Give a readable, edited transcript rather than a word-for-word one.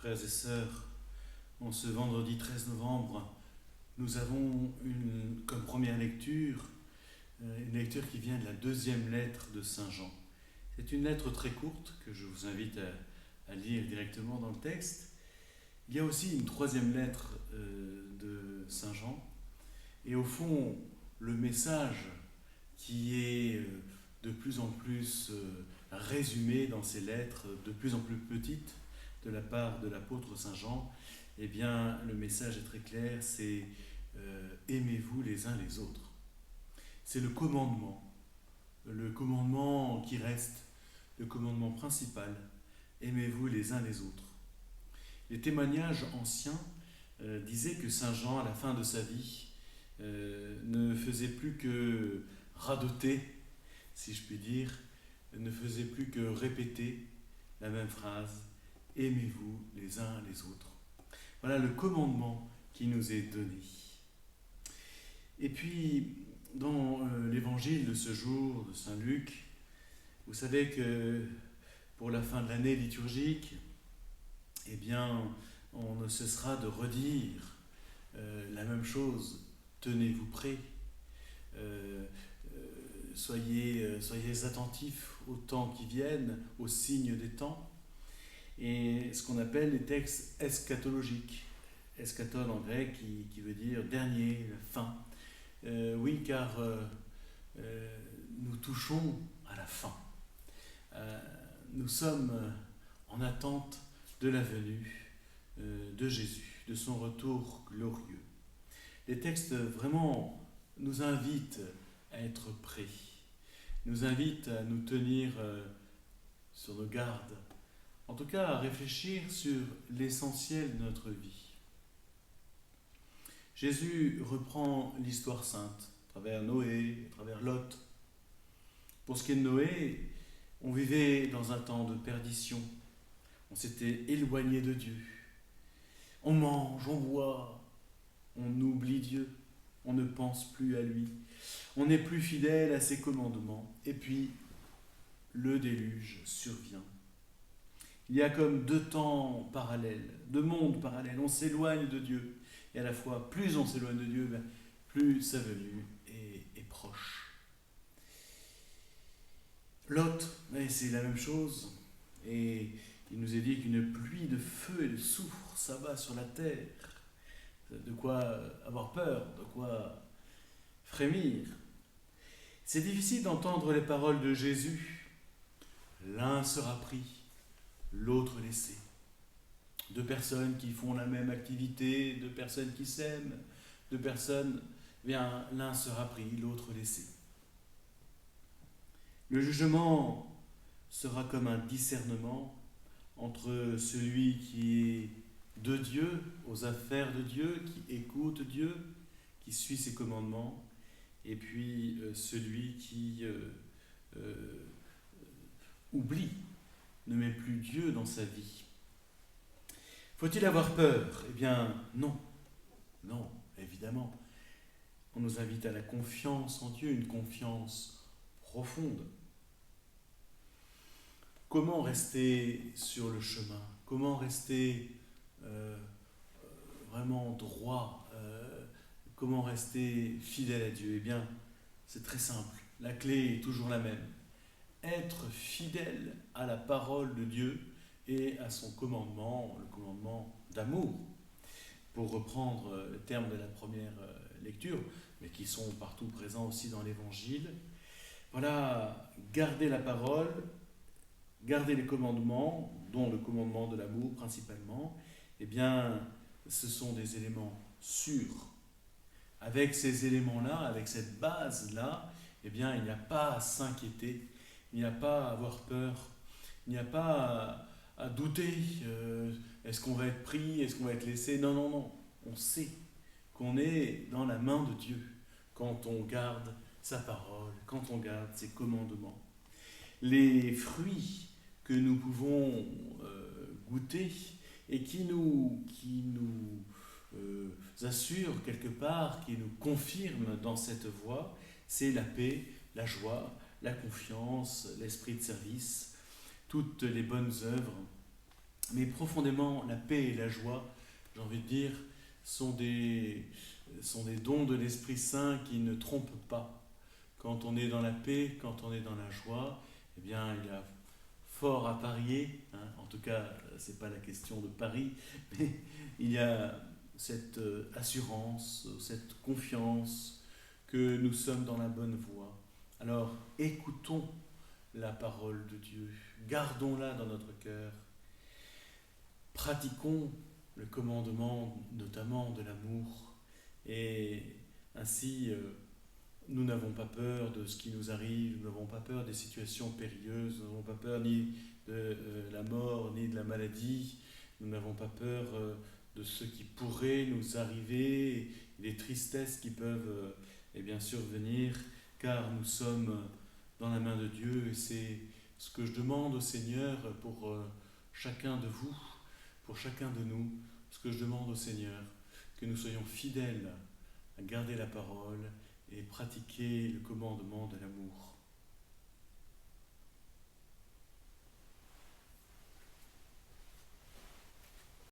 Frères et sœurs, en ce vendredi 13 novembre, nous avons comme première lecture une lecture qui vient de la deuxième lettre de Saint Jean. C'est une lettre très courte que je vous invite à lire directement dans le texte. Il y a aussi une troisième lettre de Saint Jean. Et au fond, le message qui est de plus en plus résumé dans ces lettres, de plus en plus petites, de la part de l'apôtre Saint Jean, eh bien, le message est très clair, c'est aimez-vous les uns les autres. C'est le commandement qui reste, le commandement principal, aimez-vous les uns les autres. Les témoignages anciens disaient que Saint Jean, à la fin de sa vie, ne faisait plus que radoter, si je puis dire, ne faisait plus que répéter la même phrase, aimez-vous les uns les autres. Voilà le commandement qui nous est donné. Et puis, dans l'évangile de ce jour de Saint Luc, vous savez que pour la fin de l'année liturgique, eh bien, on ne cessera de redire la même chose. Tenez-vous prêts, soyez attentifs aux temps qui viennent, aux signes des temps, et ce qu'on appelle les textes eschatologiques. Eschaton en grec qui veut dire dernier, fin. Oui, car nous touchons à la fin. Nous sommes en attente de la venue de Jésus, de son retour glorieux. Les textes vraiment nous invitent à être prêts, nous invitent à nous tenir sur nos gardes, en tout cas à réfléchir sur l'essentiel de notre vie. Jésus reprend l'histoire sainte, à travers Noé, à travers Lot. Pour ce qui est de Noé, on vivait dans un temps de perdition, on s'était éloigné de Dieu. On mange, on boit, on oublie Dieu, on ne pense plus à lui, on n'est plus fidèle à ses commandements, et puis le déluge survient. Il y a comme deux temps parallèles, deux mondes parallèles, on s'éloigne de Dieu, et à la fois, plus on s'éloigne de Dieu, plus sa venue est proche. Lot, c'est la même chose, et il nous est dit qu'une pluie de feu et de soufre s'abat sur la terre. De quoi avoir peur, de quoi frémir. C'est difficile d'entendre les paroles de Jésus. L'un sera pris, l'autre laissé. Deux personnes qui font la même activité, deux personnes qui s'aiment, deux personnes, bien, l'un sera pris, l'autre laissé. Le jugement sera comme un discernement entre celui qui est de Dieu, aux affaires de Dieu, qui écoute Dieu, qui suit ses commandements, et puis celui qui oublie, ne met plus Dieu dans sa vie. Faut-il avoir peur ? Eh bien, non, évidemment. On nous invite à la confiance en Dieu, une confiance profonde. Comment rester sur le chemin ? Comment rester vraiment droit, comment rester fidèle à Dieu ? Eh bien, c'est très simple. La clé est toujours la même. Être fidèle à la parole de Dieu et à son commandement, le commandement d'amour, pour reprendre le terme de la première lecture, mais qui sont partout présents aussi dans l'Évangile. Voilà, garder la parole, garder les commandements, dont le commandement de l'amour principalement, eh bien, ce sont des éléments sûrs. Avec ces éléments-là, avec cette base-là, eh bien, il n'y a pas à s'inquiéter, il n'y a pas à avoir peur, il n'y a pas à douter, est-ce qu'on va être pris, est-ce qu'on va être laissé ? Non, on sait qu'on est dans la main de Dieu quand on garde sa parole, quand on garde ses commandements. Les fruits que nous pouvons goûter et qui nous assure quelque part, qui nous confirme dans cette voie, c'est la paix, la joie, la confiance, l'esprit de service, toutes les bonnes œuvres Mais profondément, la paix et la joie, j'ai envie de dire, sont sont des dons de l'Esprit Saint qui ne trompent pas. Quand on est dans la paix, quand on est dans la joie, eh bien, il y a fort à parier, hein. En tout cas, ce n'est pas la question de pari, mais il y a cette assurance, cette confiance que nous sommes dans la bonne voie. Alors, écoutons la parole de Dieu, gardons-la dans notre cœur, pratiquons le commandement notamment de l'amour, et ainsi nous n'avons pas peur de ce qui nous arrive, nous n'avons pas peur des situations périlleuses, nous n'avons pas peur ni de la mort, ni de la maladie, nous n'avons pas peur de ce qui pourrait nous arriver, des tristesses qui peuvent eh bien, survenir, car nous sommes dans la main de Dieu, et c'est ce que je demande au Seigneur pour chacun de vous, pour chacun de nous, ce que je demande au Seigneur, que nous soyons fidèles à garder la parole et pratiquer le commandement de l'amour.